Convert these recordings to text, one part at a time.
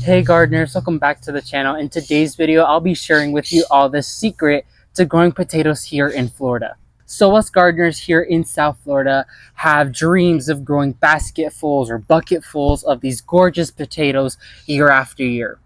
Hey gardeners, welcome back to the channel. In today's video, I'll be sharing with you all the secret to growing potatoes here in Florida. So us gardeners here in South Florida have dreams of growing basketfuls or bucketfuls of these gorgeous potatoes year after year.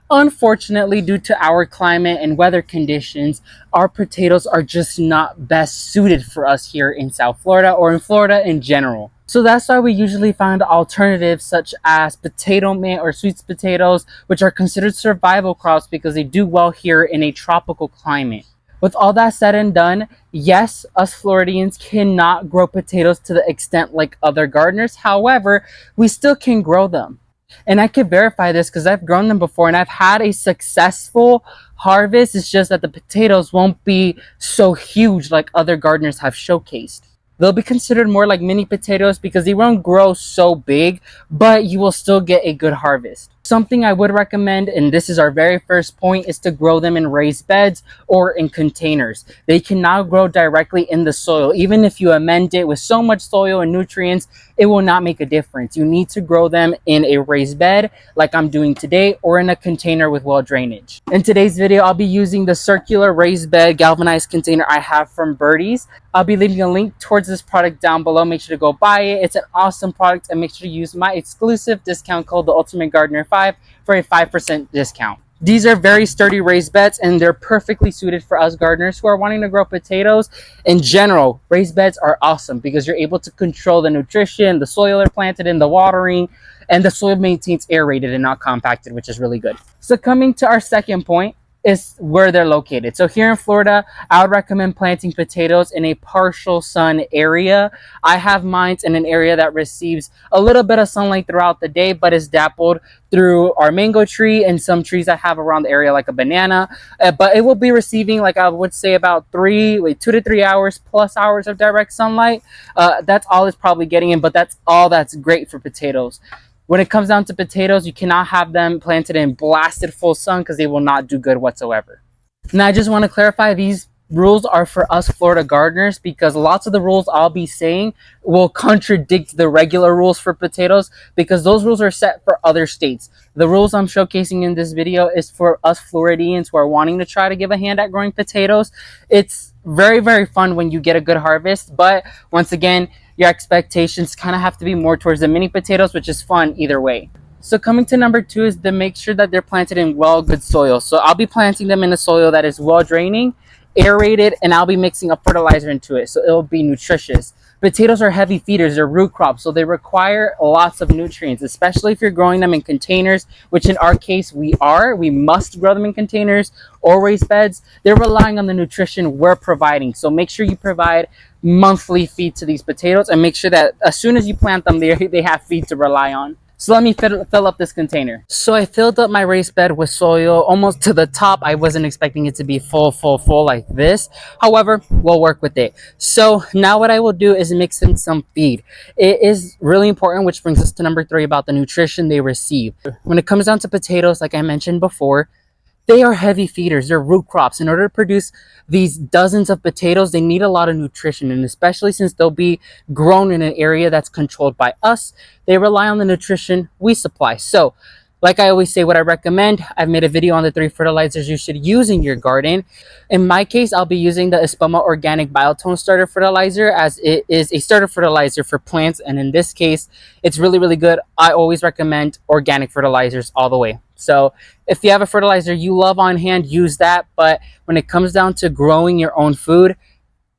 Unfortunately, due to our climate and weather conditions, our potatoes are just not best suited for us here in South Florida or in Florida in general. So that's why we usually find alternatives such as potato mint or sweet potatoes, which are considered survival crops because they do well here in a tropical climate. With all that said and done, yes, us Floridians cannot grow potatoes to the extent like other gardeners. However, we still can grow them. And I can verify this because I've grown them before and I've had a successful harvest. It's just that the potatoes won't be so huge like other gardeners have showcased. They'll be considered more like mini potatoes because they won't grow so big, but you will still get a good harvest. Something I would recommend, and this is our very first point, is to grow them in raised beds or in containers. They can now grow directly in the soil. Even if you amend it with so much soil and nutrients, it will not make a difference. You need to grow them in a raised bed like I'm doing today or in a container with well drainage. In today's video, I'll be using the circular raised bed galvanized container I have from Varieties. I'll be leaving a link towards this product down below. Make sure to go buy it. It's an awesome product, and make sure to use my exclusive discount code, the Ultimate Gardener 5, for a 5% discount. These are very sturdy raised beds, and they're perfectly suited for us gardeners who are wanting to grow potatoes. In general, raised beds are awesome because you're able to control the nutrition, the soil they're planted in, the watering, and the soil maintains aerated and not compacted, which is really good. So coming to our second point is where they're located. So here in Florida, I would recommend planting potatoes in a partial sun area. I have mine in an area that receives a little bit of sunlight throughout the day, but is dappled through our mango tree and some trees I have around the area like a banana. But it will be receiving, like I would say, about 2 to 3 hours plus hours of direct sunlight. That's all it's probably getting in, but that's all that's great for potatoes. When it comes down to potatoes, you cannot have them planted in blasted full sun because they will not do good whatsoever. Now, I just want to clarify, these rules are for us Florida gardeners because lots of the rules I'll be saying will contradict the regular rules for potatoes because those rules are set for other states. The rules I'm showcasing in this video is for us Floridians who are wanting to try to give a hand at growing potatoes. It's very, very fun when you get a good harvest, but once again, your expectations kind of have to be more towards the mini potatoes, which is fun either way. So coming to number 2 is to make sure that they're planted in good soil. So I'll be planting them in a soil that is well draining, aerated, and I'll be mixing a fertilizer into it, so it'll be nutritious. Potatoes are heavy feeders, they're root crops, so they require lots of nutrients, especially if you're growing them in containers, which in our case we must grow them in containers or raised beds. They're relying on the nutrition we're providing, so make sure you provide monthly feed to these potatoes and make sure that as soon as you plant them, they have feed to rely on. So let me fill up this container. So I filled up my raised bed with soil almost to the top. I wasn't expecting it to be full like this. However, we'll work with it. So now what I will do is mix in some feed. It is really important, which brings us to number 3 about the nutrition they receive. When it comes down to potatoes, like I mentioned before, they are heavy feeders. They're root crops. In order to produce these dozens of potatoes, they need a lot of nutrition. And especially since they'll be grown in an area that's controlled by us, they rely on the nutrition we supply. So, like I always say, what I recommend, I've made a video on the 3 fertilizers you should use in your garden. In my case, I'll be using the Espuma Organic Biotone Starter Fertilizer, as it is a starter fertilizer for plants. And in this case, it's really, really good. I always recommend organic fertilizers all the way. So if you have a fertilizer you love on hand, use that. But when it comes down to growing your own food,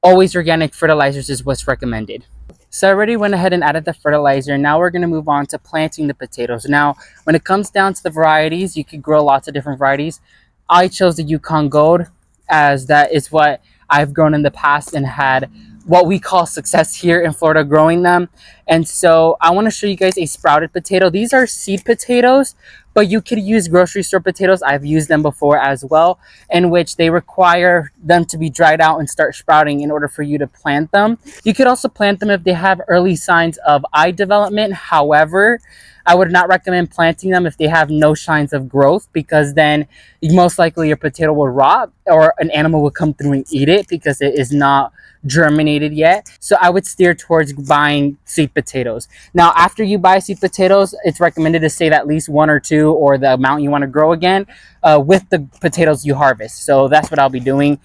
always organic fertilizers is what's recommended. So I already went ahead and added the fertilizer. Now we're going to move on to planting the potatoes. Now, when it comes down to the varieties, you could grow lots of different varieties. I chose the Yukon Gold as that is what I've grown in the past and had what we call success here in Florida growing them. And so I want to show you guys a sprouted potato. These are seed potatoes, but you could use grocery store potatoes. I've used them before as well, in which they require them to be dried out and start sprouting in order for you to plant them. You could also plant them if they have early signs of eye development. However, I would not recommend planting them if they have no signs of growth, because then most likely your potato will rot or an animal will come through and eat it because it is not germinated yet. So I would steer towards buying, say, sweet potatoes. Now, after you buy sweet potatoes, it's recommended to save at least 1 or 2 or the amount you want to grow again with the potatoes you harvest. So that's what I'll be doing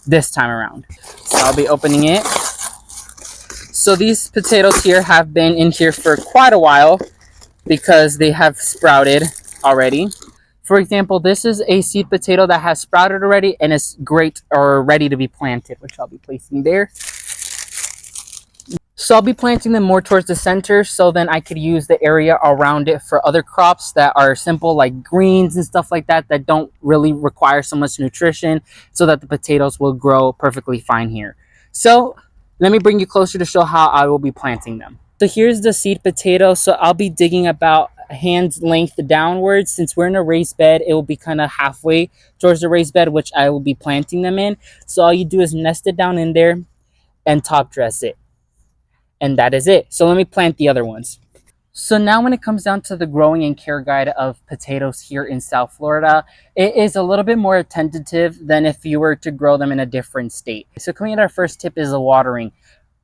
this time around. So I'll be opening it. So these potatoes here have been in here for quite a while because they have sprouted already. For example, this is a seed potato that has sprouted already and is great or ready to be planted, which I'll be placing there. So I'll be planting them more towards the center so then I could use the area around it for other crops that are simple like greens and stuff like that that don't really require so much nutrition, so that the potatoes will grow perfectly fine here. So let me bring you closer to show how I will be planting them. So here's the seed potato. So I'll be digging about hand's length downwards. Since we're in a raised bed, it will be kind of halfway towards the raised bed, which I will be planting them in. So all you do is nest it down in there and top dress it. And that is it. So let me plant the other ones. So now when it comes down to the growing and care guide of potatoes here in South Florida, it is a little bit more tentative than if you were to grow them in a different state. So coming at our first tip is the watering.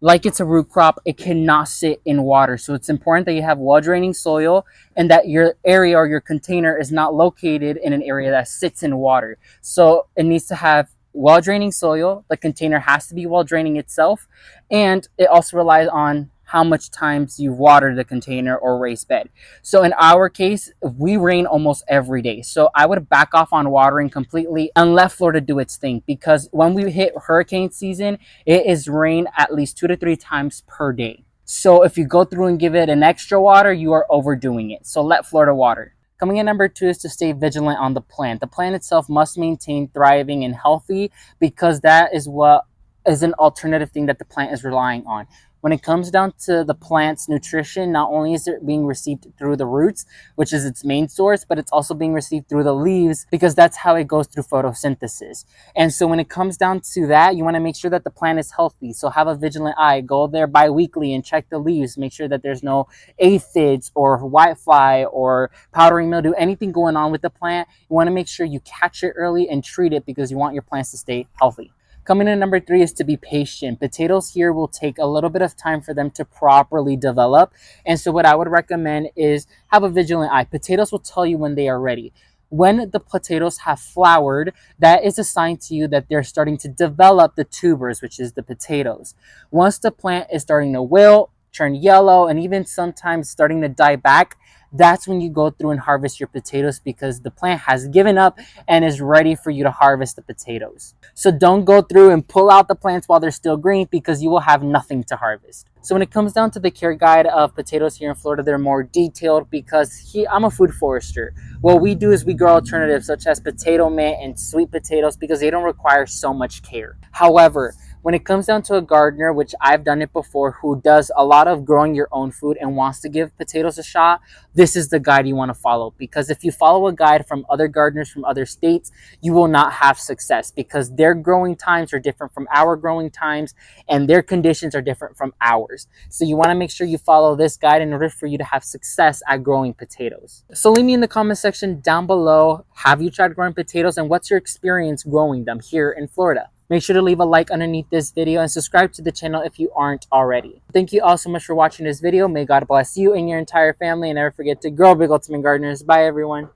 Like it's a root crop, it cannot sit in water. So it's important that you have well-draining soil and that your area or your container is not located in an area that sits in water. So it needs to have well-draining soil. The container has to be well-draining itself. And it also relies on how much times you water the container or raised bed. So in our case, we rain almost every day. So I would back off on watering completely and let Florida do its thing, because when we hit hurricane season, it is rain at least 2 to 3 times per day. So if you go through and give it an extra water, you are overdoing it. So let Florida water. Coming in number 2 is to stay vigilant on the plant. The plant itself must maintain thriving and healthy, because that is what is an alternative thing that the plant is relying on. When it comes down to the plant's nutrition, not only is it being received through the roots, which is its main source, but it's also being received through the leaves, because that's how it goes through photosynthesis. And so when it comes down to that, you want to make sure that the plant is healthy. So have a vigilant eye. Go there bi-weekly and check the leaves. Make sure that there's no aphids or whitefly or powdery mildew, anything going on with the plant. You want to make sure you catch it early and treat it, because you want your plants to stay healthy. Coming in number 3 is to be patient. Potatoes here will take a little bit of time for them to properly develop. And so what I would recommend is have a vigilant eye. Potatoes will tell you when they are ready. When the potatoes have flowered, that is a sign to you that they're starting to develop the tubers, which is the potatoes. Once the plant is starting to wilt, turn yellow, and even sometimes starting to die back, that's when you go through and harvest your potatoes, because the plant has given up and is ready for you to harvest the potatoes. So don't go through and pull out the plants while they're still green, because you will have nothing to harvest. So when it comes down to the care guide of potatoes here in Florida, they're more detailed, because I'm a food forester. What we do is we grow alternatives such as potato mint and sweet potatoes, because they don't require so much care. However, when it comes down to a gardener, which I've done it before, who does a lot of growing your own food and wants to give potatoes a shot, this is the guide you want to follow. Because if you follow a guide from other gardeners from other states, you will not have success, because their growing times are different from our growing times and their conditions are different from ours. So you want to make sure you follow this guide in order for you to have success at growing potatoes. So leave me in the comment section down below, have you tried growing potatoes and what's your experience growing them here in Florida? Make sure to leave a like underneath this video and subscribe to the channel if you aren't already. Thank you all so much for watching this video. May God bless you and your entire family, and never forget to grow big, ultimate gardeners. Bye everyone.